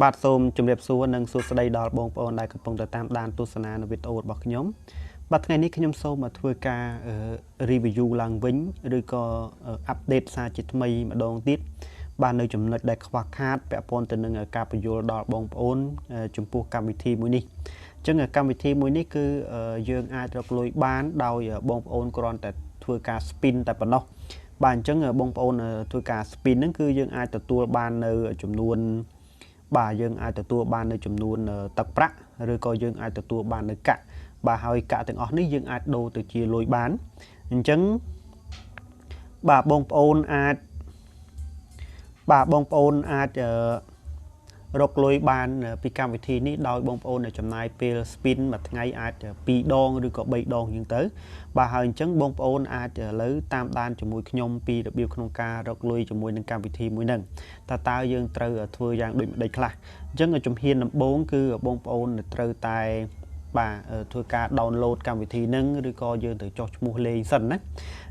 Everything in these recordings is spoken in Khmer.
បាទសូមជម្រាបសួរនិងសួស្តីដល់បងប្អូនដែលកំពុងតែតាមដានទស្សនានៅវីដេអូរបស់ខ្ញុំបាទថ្ងៃនេះខ្ញុំសូមមកធ្វើការ review ឡើងវិញឬក៏ update សារជាថ្មីម្ដងទៀតបាទនៅចំណុចដែលខ្វះខាតពាក់ព័ន្ធទៅនឹងការបញ្យល់ដល់បងប្អូនចំពោះកម្មវិធីមួយនេះអញ្ចឹងកម្មវិធីមួយនេះគឺយើងអាចរកលុយបានដោយបងប្អូនគ្រាន់តែធ្វើការ spin តែប៉ុណ្ណោះបាទអញ្ចឹងបងប្អូនធ្វើការ spin ហ្នឹងគឺយើងអាចទទួលបាននៅចំនួនបាទយើងអាចទទួលបាននៅចំនួនទឹកប្រាក់ឬក៏យើងអាចទទួលបាននៅកាក់បាទហើយកាក់ទាំងអស់នេះយើងអាចដូរទៅជាលុយបានអញ្ចឹងបាទបងប្អូនអាចរកលុយបានពីកម្មវិធីនេះដោយបងប្អូនចំណាយពេល spin មួយថ្ងៃអាច2ដងឬក៏3ដងអញ្ចឹងទៅបាទហើយអញ្ចឹងបងប្អូនអាចឥឡូវតាមដានជាមួយខ្ញុំពីរបៀបក្នុងការរកលុយជាមួយនឹងកម្មវិធីមួយហ្នឹងតើយើងត្រូវធ្វើយ៉ាងដូចម្ដេចខ្លះអញ្ចឹងជំហានដំបូងគឺបងប្អូនត្រូវតែបាទធ្វើការ download កម្មវិធីហ្នឹងឬក៏យើងត្រូវចុះឈ្មោះលេងសិនណា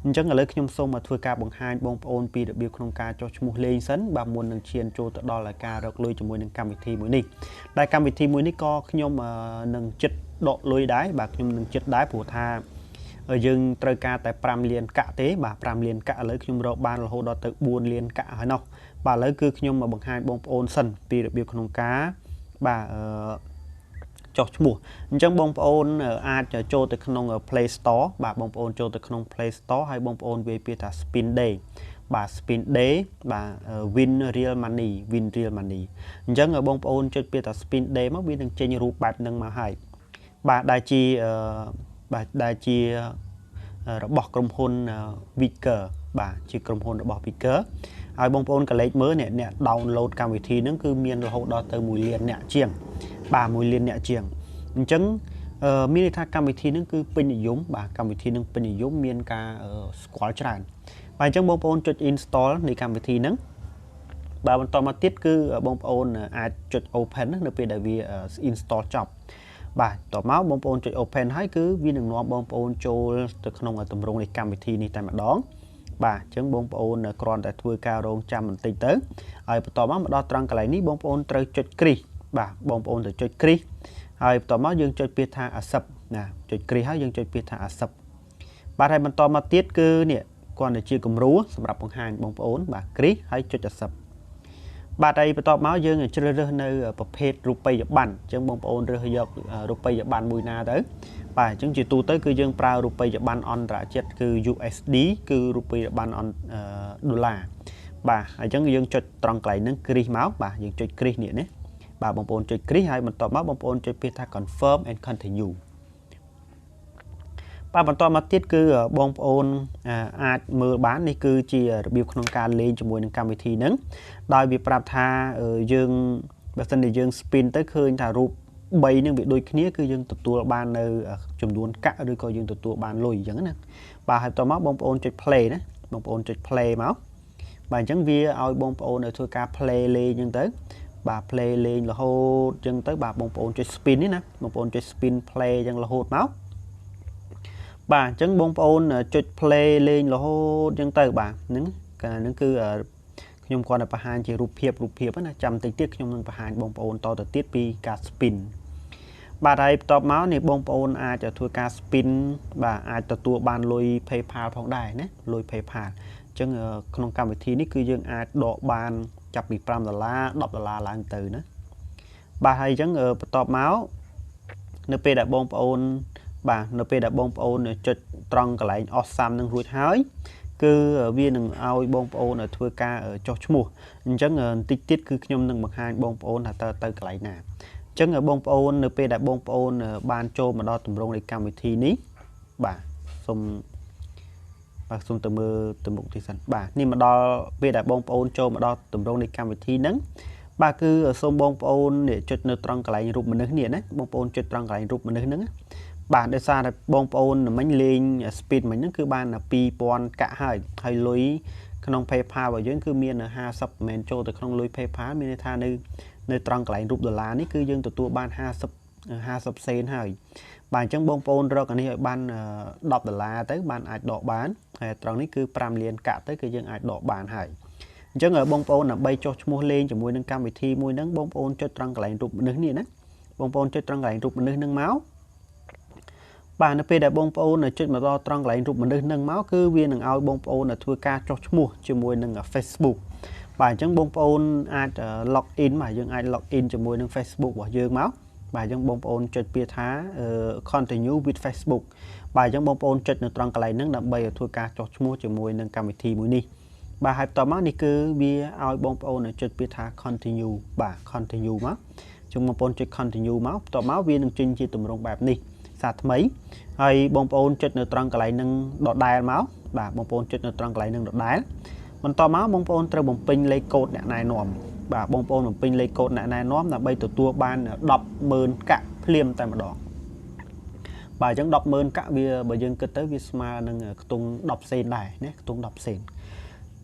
អញ្ចឹងឥឡូវខ្ញុំសូមមកធ្វើការបង្ហាញបងប្អូនពីរបៀបក្នុងការចុះឈ្មោះលេងសិនបាទមុននឹងឈានចូលទៅដល់ការរកលុយជាមួយនឹងកម្មវិធីមួយនេះដែលកម្មវិធីមួយនេះក៏ខ្ញុំនឹងចិត្តដកលុយដែរបាទខ្ញុំនឹងចិត្តដែរព្រោះថាយើងត្រូវការតែ5លានកាក់ទេបាទ5លានកាក់ឥឡូវខ្ញុំរកបានរហូតដល់ទៅ4លានកាក់ហើយនោះបាទឥឡូវគឺខ្ញុំមកបង្ហាញបងប្អូនសិនពីរបៀបក្នុងការបាទចុះឈ្មោះអញ្ចឹងបងប្អូនអាចចូលទៅក្នុង Play Store បាទបងប្អូនចូលទៅក្នុង Play Store ហើយបងប្អូនវាយពាក្យថា Spin Day បាទ Spin Day បាទ Win Real Money អញ្ចឹងបងប្អូនចុចពាក្យថា Spin Day មកវានឹងចេញរូបបែបហ្នឹងមកហើយបាទដែលជារបស់ក្រុមហ៊ុន Vicker បាទជាក្រុមហ៊ុនរបស់ Vicker ហើយបងប្អូនកលេចមើលអ្នក download កម្មវិធីហ្នឹងគឺមានរហូតដល់ទៅ1លានអ្នកជាងបាទ1លានអ្នកជាងអញ្ចឹងមានន័យថាកម្មវិធីហ្នឹងគឺពេញនិយមបាទកម្មវិធីហ្នឹងពេញនិយមមានការស្គាល់ច្រើនបាទអញ្ចឹងបងប្អូនចុច install នៃកម្មវិធីហ្នឹងបាទបន្តមកទៀតគឺបងប្អូនអាចចុច open នៅពេលដែលវា install ចប់បាទតទៅមកបងប្អូនចុច open ហើយគឺវានឹងនាំបងប្អូនចូលទៅក្នុងទម្រង់នៃកម្មវិធីនេះតែម្ដងបាទអញ្ចឹងបងប្អូនគ្រាន់តែធ្វើការរងចាំបន្តិចទៅហើយបន្តមកដល់ត្រង់កន្លែងនេះបងប្អូនត្រូវចុចគ្រីសបាទបងប្អូនទៅចុចគ្រីសហើយបន្តមកយើងចុចពាក្យថា accept ណាចុចគ្រីសហើយយើងចុចពាក្យថា accept បាទហើយបន្តមកទៀតគឺនេះគាត់ទៅជាគំរូសម្រាប់បង្ហាញបងប្អូនបាទគ្រីសហើយចុច accept បាទហើយបន្តមកយើងជ្រើសរើសនៅប្រភេទរូបិយប័ណ្ណអញ្ចឹងបងប្អូនរើសយករូបិយប័ណ្ណមួយណាទៅបាទអញ្ចឹងជាទូទៅគឺយើងប្រើរូបិយប័ណ្ណអន្តរជាតិគឺ USD គឺរូបិយប័ណ្ណដុល្លារបាទអញ្ចឹងយើងចុចត្រង់កន្លែងហ្នឹងគ្រីសមកបាទយើងចុចគ្រីសនេះណាបាទបងប្អូនចុចគ្រីសហើយបន្តមកបងប្អូនចុចពាក្យថា confirm and continue បាទបន្តមកទៀតគឺបងប្អូនអាចមើលបាននេះគឺជារបៀបក្នុងការលេងជាមួយនឹងកម្មវិធីហ្នឹងដោយវាប្រាប់ថាយើងបើសិនជាយើង spin ទៅឃើញថារូប3នឹងវាដូចគ្នាគឺយើងទទួលបាននៅចំនួនកាក់ឬក៏យើងទទួលបានលុយអញ្ចឹងណាបាទហើយបន្តមកបងប្អូនចុច play ណាបងប្អូនចុច play មកបាទអញ្ចឹងវាឲ្យបងប្អូននៅធ្វើការ play លេងអញ្ចឹងទៅបាទ play លេងរហូតអញ្ចឹងទៅបាទបងប្អូនចុច spin នេះណាបងប្អូនចុច spin play អញ្ចឹងរហូតមកបាទអញ្ចឹងបងប្អូនចុច play លេងរហូតអញ្ចឹងទៅបាទហ្នឹងកាលហ្នឹងគឺខ្ញុំគាត់ឲ្យបង្ហាញជារូបភាពណាចាំតិចទៀតខ្ញុំនឹងបង្ហាញបងប្អូនតទៅទៀតពីការ spin បាទហើយបន្ទាប់មកនេះបងប្អូនអាចធ្វើការ spin បាទអាចទទួលបានលុយ PayPal ផងដែរណាលុយ PayPal អញ្ចឹងក្នុងកម្មវិធីនេះគឺយើងអាចដកបានចាប់ពី$5 $10ឡើងទៅណាបាទហើយអញ្ចឹងបន្ទាប់មកនៅពេលដែលបងប្អូនបាទនៅពេលដែលបងប្អូនចុចត្រង់កន្លែង awesome នឹងរួចហើយគឺវានឹងឲ្យបងប្អូនធ្វើការចុះឈ្មោះអញ្ចឹងបន្តិចទៀតគឺខ្ញុំនឹងបង្ហាញបងប្អូនថាទៅកន្លែងណាអញ្ចឹងបងប្អូននៅពេលដែលបងប្អូនបានចូលមកដល់ទម្រង់នៃកម្មវិធីនេះបាទសូមទៅមើលទៅមុខទីសិនបាទនេះមកដល់ពេលដែលបងប្អូនចូលមកដល់ទម្រង់នៃកម្មវិធីហ្នឹងបាទគឺសូមបងប្អូនចុចនៅត្រង់កន្លែងរូបមនុស្សនេះណាបងប្អូនចុចត្រង់កន្លែងរូបមនុស្សហ្នឹងបាទដោយសារតែបងប្អូនមិញលេង speed មិញហ្នឹងគឺបាន2000កាក់ហើយលុយក្នុង PayPal របស់យើងគឺមាន50មិនចូលទៅក្នុងលុយ PayPal មានន័យថានៅត្រង់កន្លែងរូបដុល្លារនេះគឺយើងទទួលបាន50សេនហើយបាទអញ្ចឹងបងប្អូនរកអានេះឲ្យបាន$10ទៅបានអាចដកបានហើយត្រង់នេះគឺ5លានកាក់ទៅគឺយើងអាចដកបានហើយ ចឹងបងប្អូនដើម្បីចុះឈ្មោះលេងជាមួយនឹងកម្មវិធីមួយហ្នឹងបងប្អូនចុចត្រង់កន្លែងរូបមនុស្សនេះណាបងប្អូនចុចត្រង់កន្លែងរូបមនុស្សហ្នឹងមកបាទនៅពេលដែលបងប្អូនចុចមកដល់ត្រង់កន្លែងរូបមនុស្សហ្នឹងមកគឺវានឹងឲ្យបងប្អូនធ្វើការចុះឈ្មោះជាមួយនឹង Facebook បាទអញ្ចឹងបងប្អូនអាច log in បាទយើងអាច log in ជាមួយនឹង Facebook របស់យើងមកបាទអញ្ចឹងបងប្អូនចុចពាក្យថា continue with Facebook បាទអញ្ចឹងបងប្អូនចុចនៅត្រង់កន្លែងហ្នឹងដើម្បីធ្វើការចុះឈ្មោះជាមួយនឹងកម្មវិធីមួយនេះបាទហើយបន្តមកនេះគឺវាឲ្យបងប្អូនចុចពាក្យថា continue បាទ continue មកជុំបងប្អូនចុច continue មកបន្តមកវានឹងចេញជាទម្រង់បែបនេះសារថ្មីហើយបងប្អូនចុចនៅត្រង់កន្លែងហ្នឹងដដែលមកបាទបងប្អូនចុចនៅត្រង់កន្លែងហ្នឹងដដែលបន្តមកបងប្អូនត្រូវបំពេញលេខកូដអ្នកណែនាំបាទបងប្អូនបំពេញលេខកូដអ្នកណែនាំដើម្បីទទួលបាន 100000 កាក់ភ្លាមតែម្ដងបាទអញ្ចឹង 100000 កាក់វាបើយើងគិតទៅវាស្មើនឹងខ្ទង់10សេនដែរណាខ្ទង់10សេន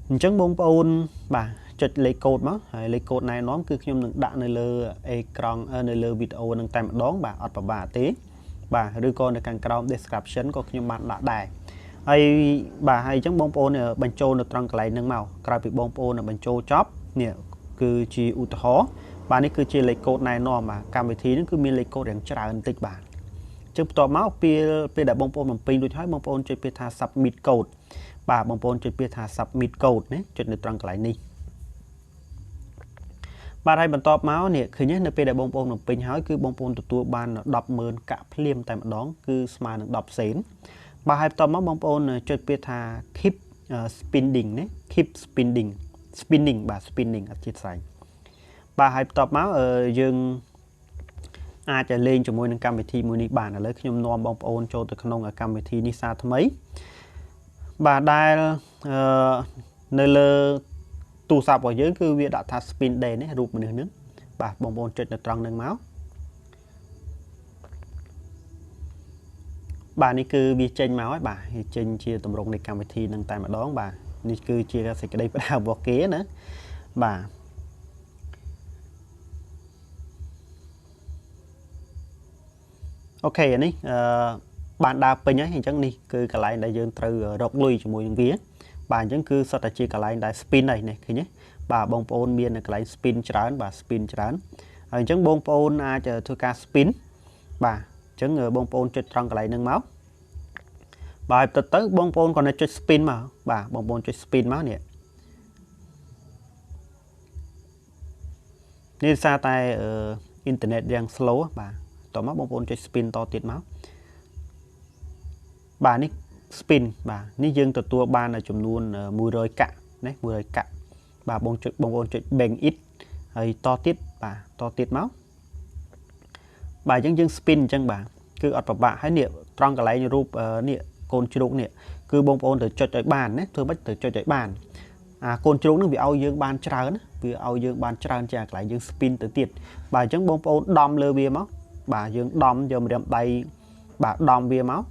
អញ្ចឹងបងប្អូនបាទចុចលេខកូដមកហើយលេខកូដណែនាំគឺខ្ញុំនឹងដាក់នៅលើអេក្រង់នៅលើវីដេអូនឹងតែម្ដងបាទអត់ពិបាកទេបាទឬក៏នៅខាងក្រោម description ក៏ខ្ញុំបានដាក់ដែរហើយបាទហើយអញ្ចឹងបងប្អូនបញ្ចូលនៅត្រង់កន្លែងហ្នឹងមកក្រោយពីបងប្អូនបញ្ចូលចប់នេះគឺជាឧទាហរណ៍បាទនេះគឺជាលេខកូដណែនាំបាទកម្មវិធីនេះគឺមានលេខកូដយ៉ាងច្រើនបន្តិចបាទអញ្ចឹងបន្ទាប់មកពេលដែលបងប្អូនបំពេញរួចហើយបងប្អូនចុចពាក្យថា submit code បាទបងប្អូនចុចពាក្យថា submit code ណាចុចនៅត្រង់កន្លែងនេះបាទហើយបន្ទាប់មកនេះឃើញទេនៅពេលដែលបងប្អូនបំពេញហើយគឺបងប្អូនទទួលបាន 100000 កាក់ភ្លាមតែម្ដងគឺស្មើនឹង10សេនបាទហើយបន្ទាប់មកបងប្អូនចុចពាក្យថា keep spending ណា keep spending បាទ spending អត់ជាតិស្អីបាទហើយបន្ទាប់មកយើងអាចលេងជាមួយនឹងកម្មវិធីមួយនេះបានឥឡូវខ្ញុំនាំបងប្អូនចូលទៅក្នុងកម្មវិធីនេះសារថ្មីបាទដែលនៅលើទូរស័ព្ទរបស់យើងគឺវាដាក់ថា spin day នេះរូបមនុស្សហ្នឹងបាទបងប្អូនចុចនៅត្រង់ហ្នឹងមកបាទនេះគឺវាចេញមកហើយបាទវាចេញជាទម្រង់នៃកម្មវិធីហ្នឹងតែម្ដងបាទនេះគឺជាសេចក្តីផ្ដាល់របស់គេណាបាទអូខេអានេះបានដើរពេញហើយអញ្ចឹងនេះគឺកន្លែងដែលយើងត្រូវរកលុយជាមួយនឹងវាបាទអញ្ចឹងគឺសុទ្ធតែជាកន្លែងដែល spin ហើយនេះឃើញទេបាទបងប្អូនមាននៅកន្លែង spin ច្រើនបាទ spin ច្រើនហើយអញ្ចឹងបងប្អូនអាចធ្វើការ spin បាទអញ្ចឹងបងប្អូនចុចត្រង់កន្លែងហ្នឹងមកបាទទៅបងប្អូនគាត់នៅចុច spin មកបាទបងប្អូនចុច spin មកនេះសារតែអ៊ីនធឺណិតយ៉ាង slow បាទតមកបងប្អូនចុច spin តទៀតមកបាទនេះ spin បាទនេះយើងទទួលបានចំនួន100កាក់ណា100កាក់បាទបងប្អូនចុច bank it ហើយតទៀតបាទតទៀតមកបាទអញ្ចឹងយើង spin អញ្ចឹងបាទគឺអត់ពិបាកហើយនេះត្រង់កន្លែងរូបនេះកូនជ្រូកនេះគឺបងប្អូនត្រូវចុចឲ្យបានណាធ្វើម៉េចត្រូវចុចឲ្យបានកូនជ្រូកនឹងវាឲ្យយើងបានច្រើនណាវាឲ្យយើងបានច្រើនជាងកន្លែងយើង spin ទៅទៀតបាទអញ្ចឹងបងប្អូនដំលើវាមកបាទយើងដំយកម្រាមដៃបាទដំវាមក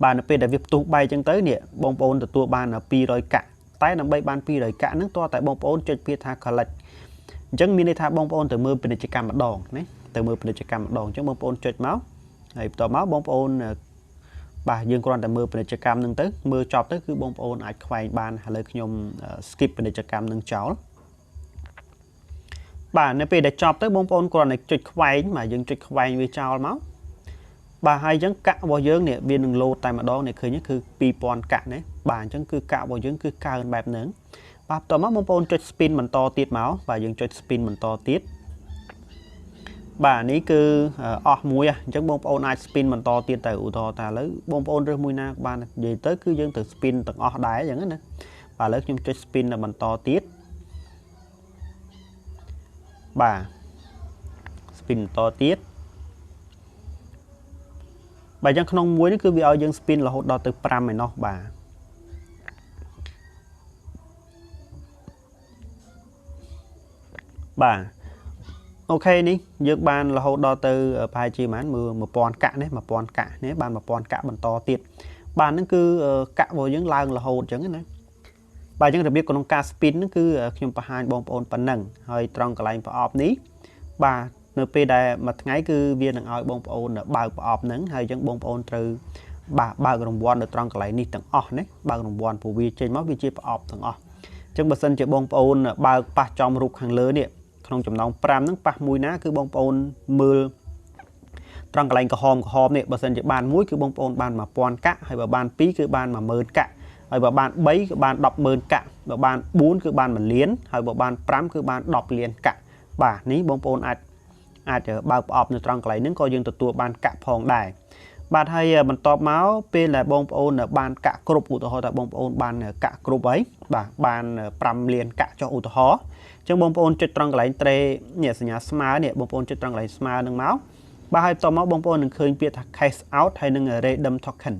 បាទនៅពេលដែលវាផ្ទុះបែកអញ្ចឹងទៅនេះបងប្អូនទទួលបាន200កាក់តែដើម្បីបាន200កាក់ហ្នឹងតើតែបងប្អូនចុចពាក្យថា collect អញ្ចឹងមានន័យថាបងប្អូនទៅមើលពាណិជ្ជកម្មម្ដងណាទៅមើលពាណិជ្ជកម្មម្ដងអញ្ចឹងបងប្អូនចុចមកហើយបន្ទាប់មកបងប្អូនបាទយើងគ្រាន់តែមើលពាណិជ្ជកម្មហ្នឹងទៅមើលចប់ទៅគឺបងប្អូនអាចខ្វែងបានឥឡូវខ្ញុំ skip ពាណិជ្ជកម្មហ្នឹងចោលបាទនៅពេលដែលចប់ទៅបងប្អូនគ្រាន់តែចុចខ្វែងបាទយើងចុចខ្វែងវាចោលមកបាទហើយអញ្ចឹងកាក់របស់យើងនេះវានឹងលោតតែម្ដងនេះឃើញគឺ2000កាក់ណាបាទអញ្ចឹងគឺកាក់របស់យើងគឺកើនបែបហ្នឹងបាទបន្ទាប់មកបងប្អូនចុច spin បន្តទៀតមកបាទយើងចុច spin បន្តទៀតបាទនេះគឺអស់មួយអញ្ចឹងបងប្អូនអាច spin បន្តទៀតទៅឧទាហរណ៍ថាឥឡូវបងប្អូនរើសមួយណាបាននិយាយទៅគឺយើងត្រូវ spin ទាំងអស់ដែរអញ្ចឹងណាបាទឥឡូវខ្ញុំចុច spin បន្តទៀតបាទ spin បន្តទៀតបាទអញ្ចឹងក្នុងមួយនេះគឺវាឲ្យយើង spin រហូតដល់ទៅ5ឯណោះបាទបាទអូខេនេះយើងបានរហូតដល់ទៅប្រហែលជាប្រហែល1000កាក់នេះ1000កាក់នេះបាន1000កាក់បន្តទៀតបាទហ្នឹងគឺកាក់របស់យើងឡើងរហូតអញ្ចឹងណាបាទអញ្ចឹងរបៀបក្នុងការ spin ហ្នឹងគឺខ្ញុំបង្ហាញបងប្អូនប៉ុណ្ណឹងហើយត្រង់កន្លែងប្រអប់នេះបាទនៅពេលដែលមួយថ្ងៃគឺវានឹងឲ្យបងប្អូនបើកប្រអប់ហ្នឹងហើយអញ្ចឹងបងប្អូនត្រូវបើករង្វាន់នៅត្រង់កន្លែងនេះទាំងអស់ណាបើករង្វាន់ព្រោះវាចេញមកវាជាប្រអប់ទាំងអស់ ចឹងបើសិនជាបងប្អូនបើកប៉ះចំរូបខាងលើនេះក្នុងចំណោម5ហ្នឹងប៉ះមួយណាគឺបងប្អូនមើលត្រង់កន្លែងក្រហមនេះបើសិនជាបាន1គឺបងប្អូនបាន1000កាក់ហើយបើបាន2គឺបាន10000កាក់ហើយបើបាន3គឺបាន100,000កាក់បើបាន4គឺបាន1លានហើយបើបាន5គឺបាន10លានកាក់បាទនេះបងប្អូនអាចបើកប្រអប់នៅត្រង់កន្លែងហ្នឹងក៏យើងទទួលបានកាក់ផងដែរបាទហើយបន្ទាប់មកពេលដែលបងប្អូនបានកាក់គ្រប់ឧទាហរណ៍ថាបងប្អូនបានកាក់គ្រប់ហើយបាទបាន5លានកាក់ចុះឧទាហរណ៍អញ្ចឹងបងប្អូនចុចត្រង់កន្លែងត្រេនេះសញ្ញាស្មើនេះបងប្អូនចុចត្រង់កន្លែងស្មើនឹងមកបាទហើយបន្ទាប់មកបងប្អូននឹងឃើញពាក្យថា cash out ហើយនឹង redeem token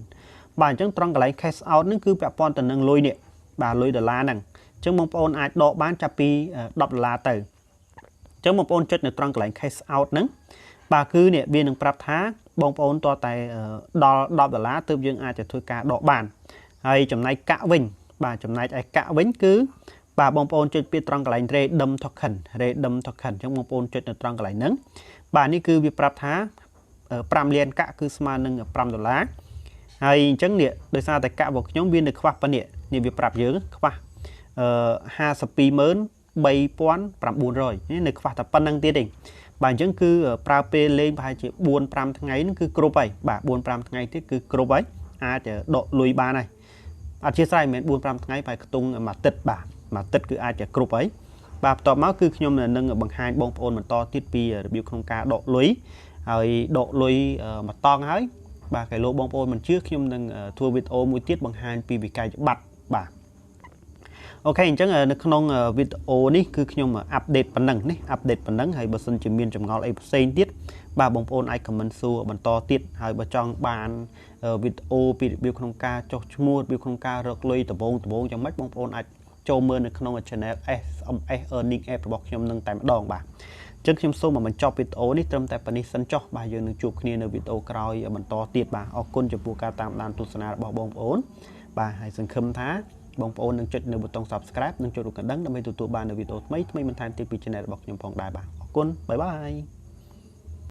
បាទអញ្ចឹងត្រង់កន្លែង cash out ហ្នឹងគឺពាក់ព័ន្ធទៅនឹងលុយនេះបាទលុយដុល្លារហ្នឹងអញ្ចឹងបងប្អូនអាចដកបានចាប់ពី$10ទៅអញ្ចឹងបងប្អូនចុចនៅត្រង់កន្លែង cash out ហ្នឹងបាទគឺនេះវានឹងប្រាប់ថាបងប្អូនតតែដល់$10ទើបយើងអាចទៅធ្វើការដកបានហើយចំណែកកាក់វិញបាទចំណែកឯកាក់វិញគឺបាទបងប្អូនចុចពីត្រង់កន្លែង redeem token អញ្ចឹងបងប្អូនចុចនៅត្រង់កន្លែងហ្នឹងបាទនេះគឺវាប្រាប់ថា5លានកាក់គឺស្មើនឹង$5ហើយអញ្ចឹងនេះដោយសារតែកាក់របស់ខ្ញុំវានៅខ្វះប៉ុណ្នេះនេះវាប្រាប់យើងខ្វះ523900នេះនៅខ្វះតែប៉ុណ្្នឹងទៀតទេបាទអញ្ចឹងគឺប្រើពេលលេងប្រហែលជា4-5ថ្ងៃហ្នឹងគឺគ្រប់ហើយបាទ4-5ថ្ងៃទៀតគឺគ្រប់ហើយអាចដកលុយបានហើយអធិស្ឋានមិនមែន4-5ថ្ងៃបែរខ្ទង់មួយអាទិត្យបាទមួយអាទិត្យគឺអាចគ្រប់ហើយបាទបន្ទាប់មកគឺខ្ញុំនឹងបង្ហាញបងប្អូនបន្តទៀតពីរបៀបក្នុងការដកលុយហើយដកលុយមួយតង់ហើយបាទគេលោកបងប្អូនមិនជឿខ្ញុំនឹងធ្វើវីដេអូមួយទៀតបង្ហាញពីវិក័យប័ត្របាទអូខេអញ្ចឹងនៅក្នុងវីដេអូនេះគឺខ្ញុំអាប់ដេតប៉ុណ្ណឹងនេះអាប់ដេតប៉ុណ្ណឹងហើយបើសិនជាមានចម្ងល់អីផ្សេងទៀតបាទបងប្អូនអាចខមមិនសួរបន្តទៀតហើយបើចង់បានវីដេអូពីរបៀបក្នុងការចុះឈ្មោះរបៀបក្នុងការរកលុយដំបូងយ៉ាងម៉េចបងប្អូនអាចចូលមើលនៅក្នុង channel SMS Earning App របស់ខ្ញុំនឹងតែម្ដងបាទអញ្ចឹងខ្ញុំសូមបញ្ចប់វីដេអូនេះត្រឹមតែប៉ុណ្នេះសិនចុះបាទយើងនឹងជួបគ្នានៅវីដេអូក្រោយបន្តទៀតបាទអរគុណចំពោះការតាមដានទស្សនារបស់បងប្អូនបាទហើយសង្ឃឹមថាបងប្អូននឹងចុចនៅប៊ូតុង Subscribe និងចុចរូបកណ្ដឹងដើម្បីទទួលបាននូវវីដេអូថ្មីបន្ថែមទៀតពី channel របស់ខ្ញុំផងដែរបាទអរគុណបាយបាយ